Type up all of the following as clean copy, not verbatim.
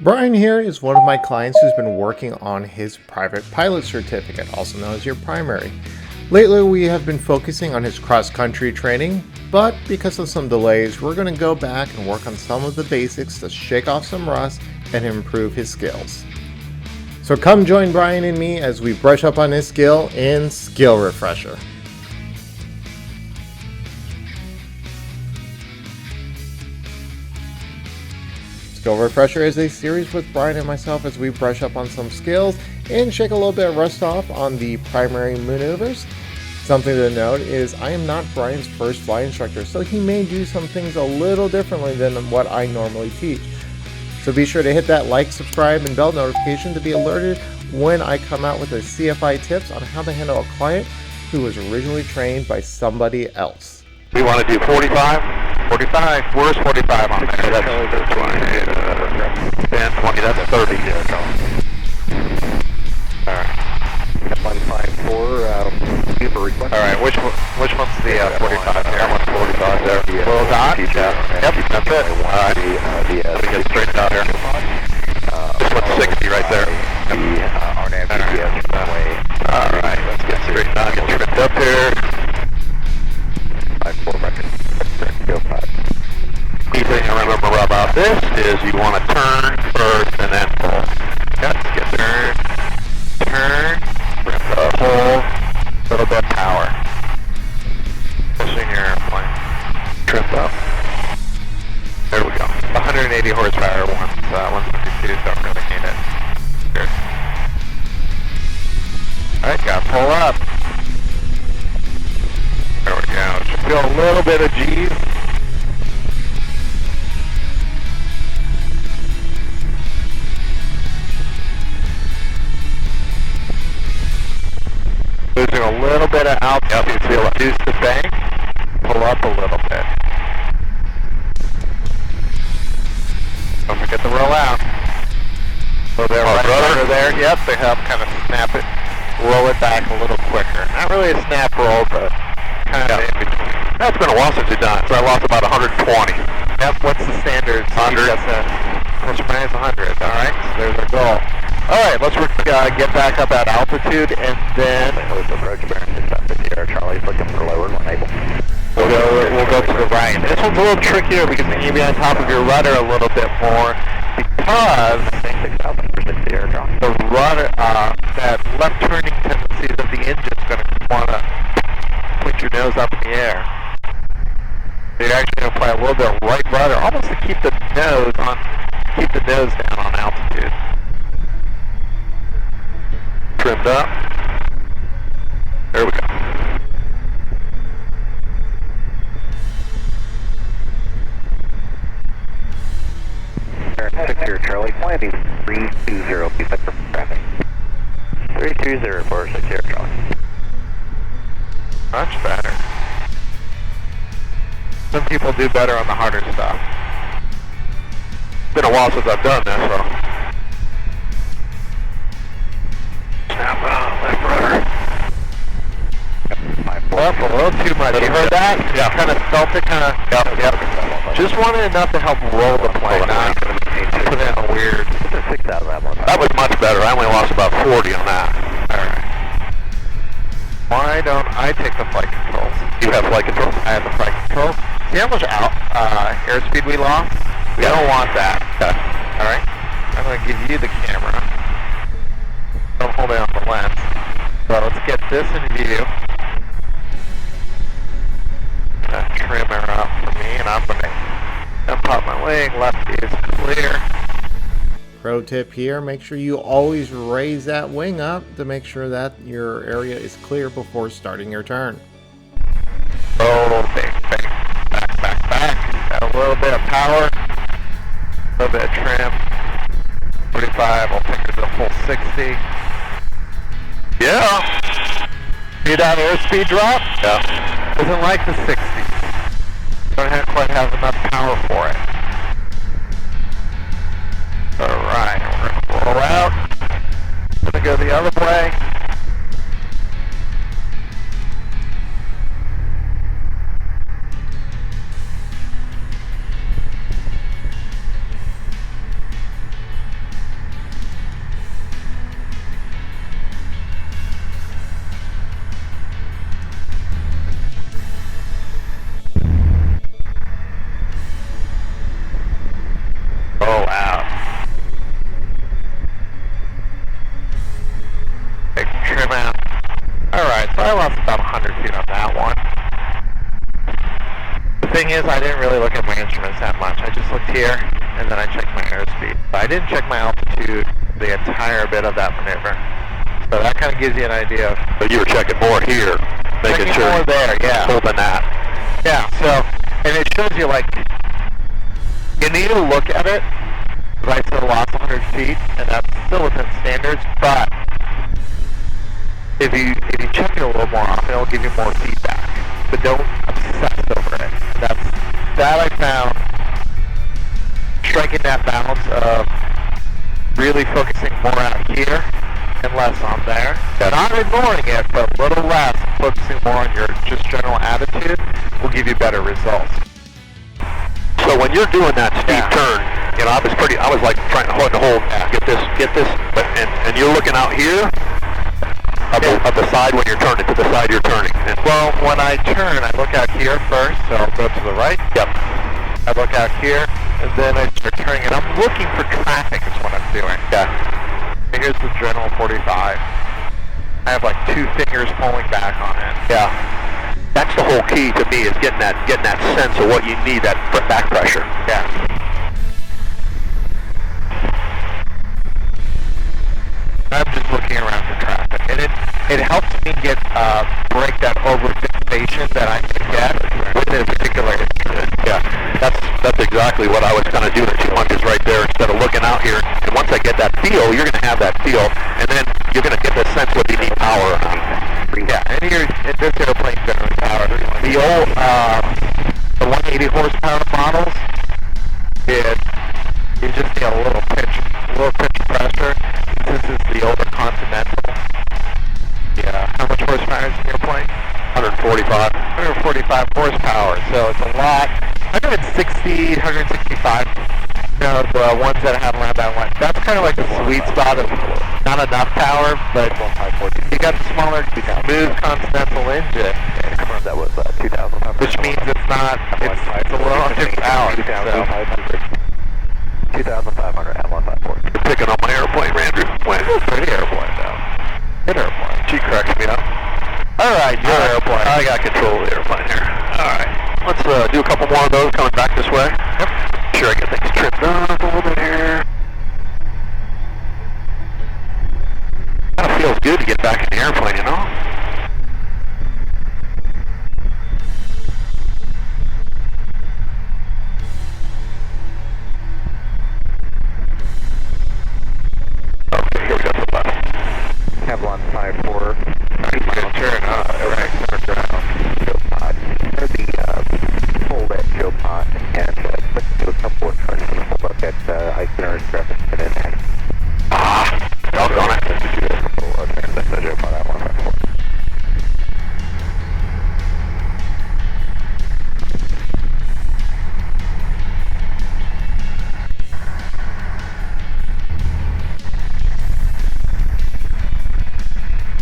Bryan here is one of my clients who's been working on his private pilot certificate, also known as your primary. Lately we have been focusing on his cross-country training, but because of some delays, we're going to go back and work on some of the basics to shake off some rust and improve his skills. So come join Bryan and me as we brush up on his skill in Skill Refresher. Skill Refresher is a series with Bryan and myself as we brush up on some skills and shake a little bit of rust off on the primary maneuvers. Something to note is I am not Bryan's first flight instructor, so he may do some things a little differently than what I normally teach. So be sure to hit that like, subscribe, and bell notification to be alerted when I come out with a CFI tips on how to handle a client who was originally trained by somebody else. We want to do 45? 45? Where's 45 on there? That's 20. 10, 20, that's 30. Alright. 45 for give a request. Alright, which one's the 45 here? That one's 45 there. Little dot? Yep, that's it. Alright. Let me get straightened out here. This one's 60 right there. Alright, let's get straightened out. Get trimmed up here. 5-4 record. Go 5. Key thing to remember about this is you want to turn first and then pull. Got to get turn, pull, a little bit of power. Pushing your airplane. Trimmed up. There we go. 180 horsepower one's 152, don't really need it. Good. Alright, gotta pull up. There we go. Just feel a little bit of G's. Losing a little bit of altitude, feel reduce the bank, pull up a little bit. Don't forget to roll out. So there, right under there, yep, they help kind of snap it, roll it back a little quicker. Not really a snap roll, but kind of in between. That's been a while since you've done it, so I lost about 120. Yep, what's the standard? 100. Plus or minus 100, alright, so there's our goal. Alright, let's get back up at altitude and then approach bearing 650 here. Charlie's looking for lower when able. We'll go to the right. This one's a little trickier because you need to be on top of your rudder a little bit more because the rudder, that left turning tendencies of the engine's going to want to put your nose up in the air. So you're actually going to apply a little bit of right rudder, almost to keep the nose down on altitude. Trimmed up. There we go. Six here, Charlie. Landing 320. Be set for traffic. 320 for 6 here, Charlie. Much better. Some people do better on the harder stuff. It's been a while since I've done this, so. Snap left rudder. Up a little too much. You heard that? Yeah. Kind of felt it, yep. Just wanted enough to help roll the plane. Not put in a weird. That was much better. I only lost about 40 on that. Alright. Why don't I take the flight controls? You have flight controls? I have the flight controls. See how much airspeed we lost? We don't want that. Okay. Alright. I'm going to give you the camera. Don't hold it on the lens. So let's get this in view. Trim her up for me, and I'm going to pop my wing. Lefty is clear. Pro tip here, make sure you always raise that wing up to make sure that your area is clear before starting your turn. Oh, bang. Back. Got a little bit of power. A little bit of trim. 45, I'll take her to the full 60. Yeah. See that airspeed drop? Yeah. Doesn't like the 60s. Don't quite have enough power for it. Alright, we're going to roll out. Going to go the other way. thing is, I didn't really look at my instruments that much. I just looked here, and then I checked my airspeed. But I didn't check my altitude the entire bit of that maneuver. So that kind of gives you an idea of... So you were checking more here, making sure more there, yeah. holding that. Yeah, so, and it shows you, like, you need to look at it. Right to the last 100 feet, and that's still within standards, but if you check it a little more often, it'll give you more feedback. But don't obsess over it. That I found striking that balance of really focusing more out here and less on there. Not ignoring it, but a little less, focusing more on your just general attitude will give you better results. So when you're doing that steep turn, you know, I was like trying to hold, get this, but, and you're looking out here, of the side when you're turning, to the side you're turning. And well, when I turn, I look out here first, so I'll go to the right. Yep. I look out here, and then I start turning, and I'm looking for traffic is what I'm doing. Yeah. And here's the general 45. I have like 2 fingers pulling back on it. Yeah. That's the whole key to me, is getting that sense of what you need, that back pressure. Yeah. I'm just looking around for traffic, and it helps me break that over-fixation that I can get within a particular instrument. Yeah, that's exactly what I was kind of doing at 200 right there, instead of looking out here. And once I get that feel, you're going to have that feel, and then you're going to get the sense whether you need power or not. Yeah, and this airplane's generally power. The old, the 180 horsepower models, you just need a little pitch pressure. This is the older Continental. Yeah, how much horsepower is in your plane? 145. 145 horsepower, so it's a lot. 160, 165. No, the ones that have around that one. That's kind of like the sweet spot of not enough power, but you got the smaller, smooth Continental engine. That was 2,500. Which means it's not, it's a little under power. 2,500 at 154. You're picking up my airplane, Andrew. Pretty airplane, though. Good airplane. She cracks me up. Alright, your airplane. I got control of the airplane here. Alright. Let's do a couple more of those coming back this way. Yep. Sure I get things trimmed up a little bit here. Kind of feels good to get back in the airplane, you know? Okay, here we go to the left. Avalon 5-4. Nice good turn, right, center ground. Joe pod. The hold at Joe pod and click to a couple of turns and hold up at Eisenhower's traffic and then Doggone it. That's the Joe pod at 154.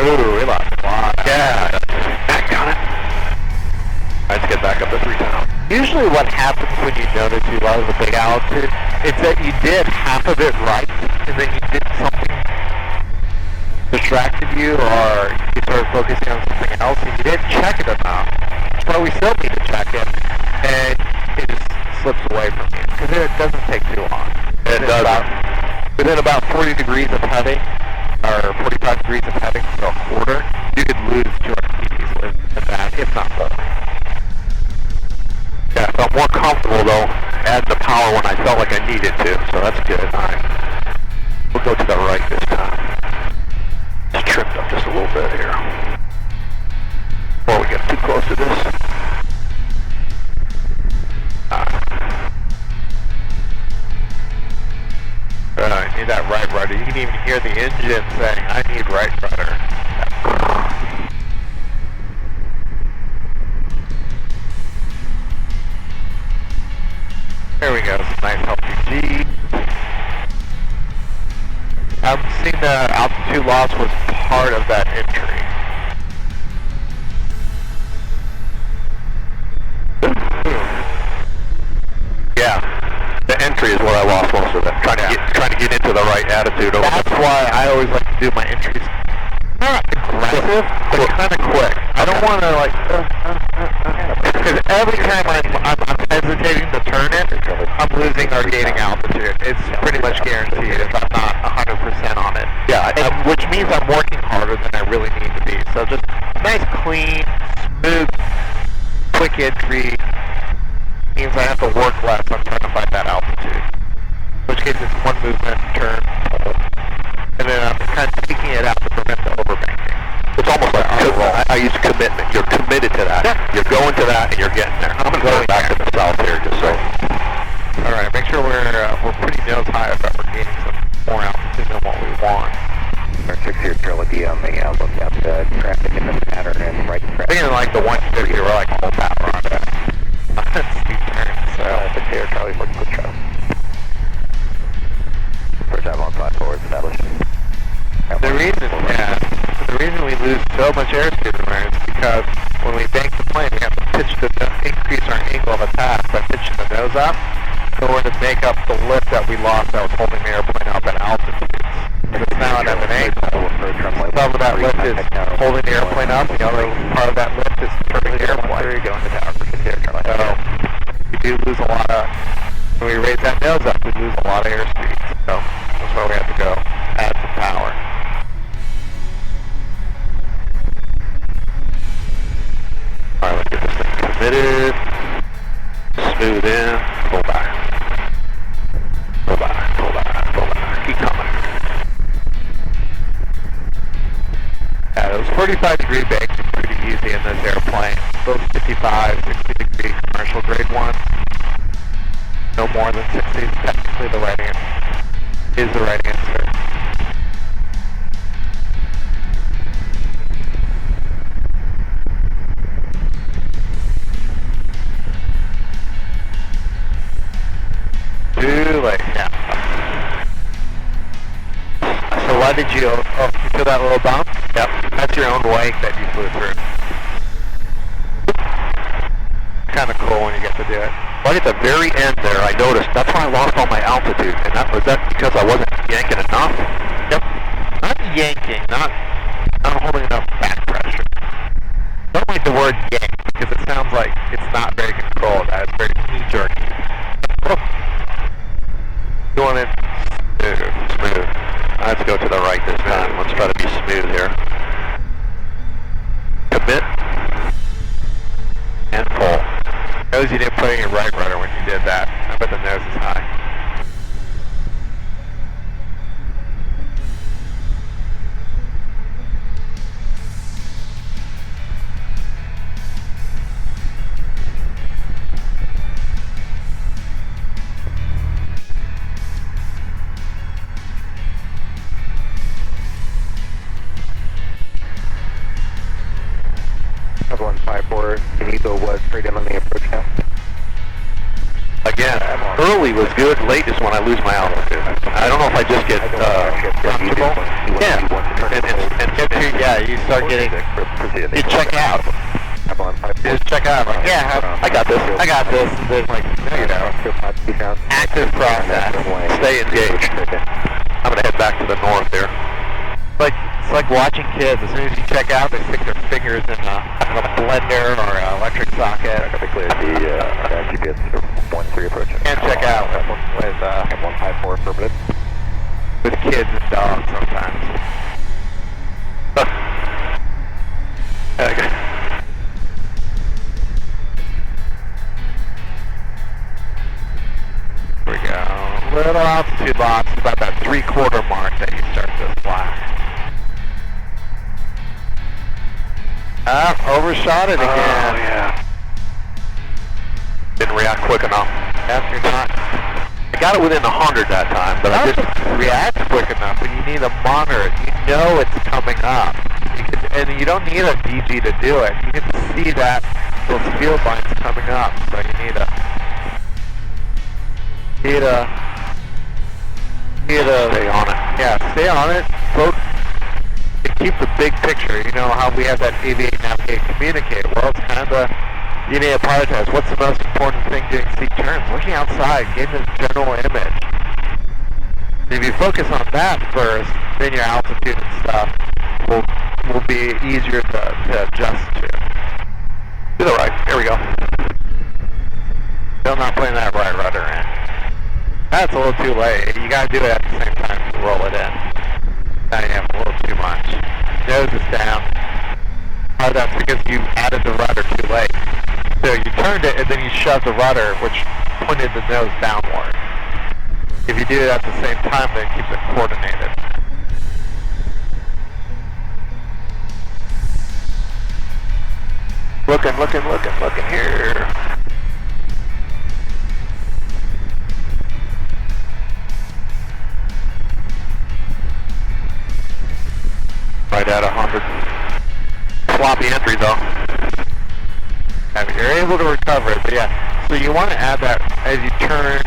Ooh, we lost a lot. Yeah. Got it. Let's get back up to 310. Usually what happens when you notice you love the big altitude, it's that you did half of it right, and then you did something distracted you, or you started focusing on something else, and you didn't check it enough. So we still need to check it, and it just slips away from you, because it doesn't take too long. It does. Within about 40 degrees of heading, or 45 degrees of heading for a quarter, you could lose 200 feet easily in that, if not more. Yeah, I felt more comfortable though, adding the power when I felt like I needed to, so that's good. Alright. We'll go to the right this time. Just trimmed up just a little bit here. Before we get too close to this. I need that right rudder. You can even hear the engine saying, I need right rudder. There we go, some nice healthy G. I'm seeing the altitude loss was part of that entry. Yeah, the entry is where I lost most of it. Trying to get into the right attitude. That's why I always like to do my entries not aggressively. aggressive, but kind of quick. I don't want to like, because every time I'm hesitating to turn it, I'm losing or gaining altitude. It's pretty much guaranteed if I'm not 100% on it. Yeah, Which means I'm working harder than I really need to be. So just nice, clean, smooth, quick entry means I have to work less on trying to find that altitude. In which case it's one movement, turn, pull. And then I'm kind of taking it out to prevent the overbanking. it's almost like I use commitment. You're committed to that. Yeah. You're going to that, and you're getting there. I'm going to go back to the south here, just so. All right, make sure we're pretty nose high about we're gaining some more altitude than what we want. Our 6 here, Charlie D on the lookout traffic in the pattern and right traffic. Thinking like the 150, we're like full power on it. Steep turn, so. 6 here, Charlie, looking for traffic. First time on 5-4 established. The reason we lose so much airspeed in there is because when we bank the plane, we have to increase our angle of attack by pitching the nose up in order to make up the lift that we lost that was holding the airplane up at altitudes. It's now at an angle. Some of that lift is holding the airplane up, the other part of that lift is turning the airplane. Going to tower for 6 here, Charlie. So we do lose a lot of, when we raise that nose up, we lose a lot of airspeed. So that's why we have to go add some power. All right, let's get this thing committed. Smooth in. Pull back. Pull back. Pull back. Pull back. Keep coming. Yeah, those 45-degree banks are pretty easy in this airplane. Those 55, 60-degree commercial grade ones, no more than 60 is technically the right answer. Is the right answer. Too late, yeah. So why did you feel that little bump? Yep, that's your own wake that you flew through. Kind of cool when you get to do it. Right at the very end there, I noticed, that's why I lost all my altitude. And was that because I wasn't yanking enough? Yep. Not yanking, not holding enough back pressure. Don't like the word yank because it sounds like it's not very controlled. It's very knee-jerky. You want it Smooth. Let's go to the right this time. Let's try to be smooth here. Commit. And pull. Knows you didn't put in your right rudder when you did that. I bet the nose is high. Of 154, Inigo was straight in on the approach now. Again, early was good, late is when I lose my altitude. I don't know if I just get comfortable. Yeah, and you start getting, you check out. You just check out, like, yeah, I got this. I got this. And then like, no you don't. Active process. Stay engaged. I'm going to head back to the north here. It's like watching kids. As soon as you check out, they stick their fingers in a blender or an electric socket. Clear the GPS 13 approaching. And check out with 154 affirmative. with kids and dogs sometimes. Okay. Here we go. Little altitude loss, about that 3/4 mark that you start to fly. Overshot it again. Oh, yeah. Didn't react quick enough. After not. I got it within 100 that time, but I didn't react quick enough, and you need to monitor it. You know it's coming up. And you don't need a DG to do it. You can see that those field lines coming up, so you need to stay on it. Yeah, stay on it. Focus. And keep the big picture. You know how we have that aviate, navigate, communicate. Well, it's kind of you need to prioritize. What's the most important thing doing steep turns? Looking outside, getting the general image. And if you focus on that first, then your altitude and stuff will will be easier to adjust to. To the right. Here we go. Still not putting that right rudder in. That's a little too late. You gotta do it at the same time to roll it in. Now you have a little too much. Nose is down. Oh, that's because you added the rudder too late. So you turned it and then you shoved the rudder, which pointed the nose downward. If you do it at the same time, then it keeps it coordinated. Looking here. Right at 100. Sloppy entry though. You're able to recover it, but yeah. So you want to add that as you turn,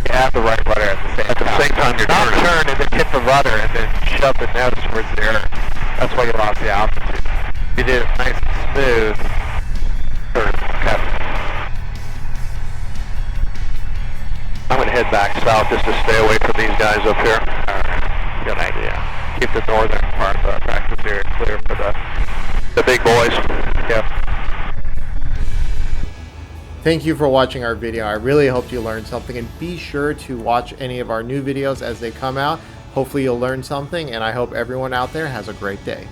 you add the right rudder at the same time. At the same time you're Not turning. turn and then hit the rudder and then shove the nose towards the earth. That's why you lost the altitude. You did it nice and smooth. Okay. I'm going to head back south just to stay away from these guys up here. Alright, good idea. Keep the northern part of the practice area clear for The big boys. Yep. Thank you for watching our video. I really hope you learned something, and be sure to watch any of our new videos as they come out. Hopefully you'll learn something, and I hope everyone out there has a great day.